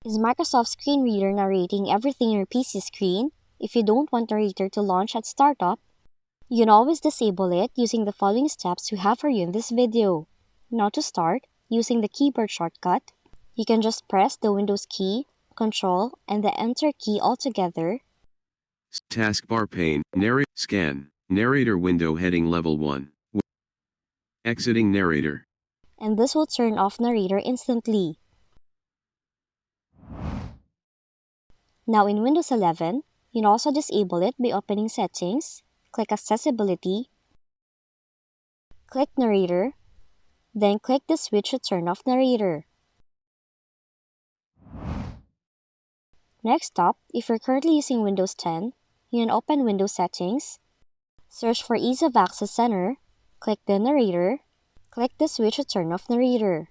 Is Microsoft Screen Reader narrating everything on your PC screen? If you don't want Narrator to launch at startup, you can always disable it using the following steps we have for you in this video. Now to start, using the keyboard shortcut, you can just press the Windows key, Control, and the Enter key all together. Taskbar pane, scan, Narrator window heading level 1. Exiting Narrator. And this will turn off Narrator instantly. Now in Windows 11, you can also disable it by opening Settings, click Accessibility, click Narrator, then click the switch to turn off Narrator. Next up, if you're currently using Windows 10, you can open Windows Settings, search for Ease of Access Center, click the Narrator, click the switch to turn off Narrator.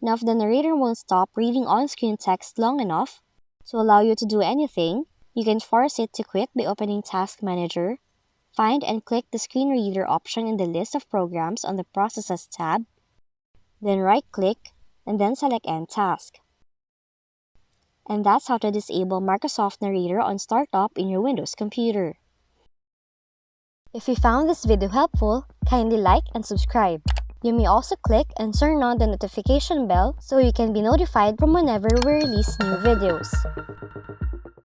Now if the narrator won't stop reading on-screen text long enough to allow you to do anything, you can force it to quit by opening Task Manager, find and click the Screen Reader option in the list of programs on the Processes tab, then right-click, and then select End Task. And that's how to disable Microsoft Narrator on startup in your Windows computer. If you found this video helpful, kindly like and subscribe. You may also click and turn on the notification bell so you can be notified from whenever we release new videos.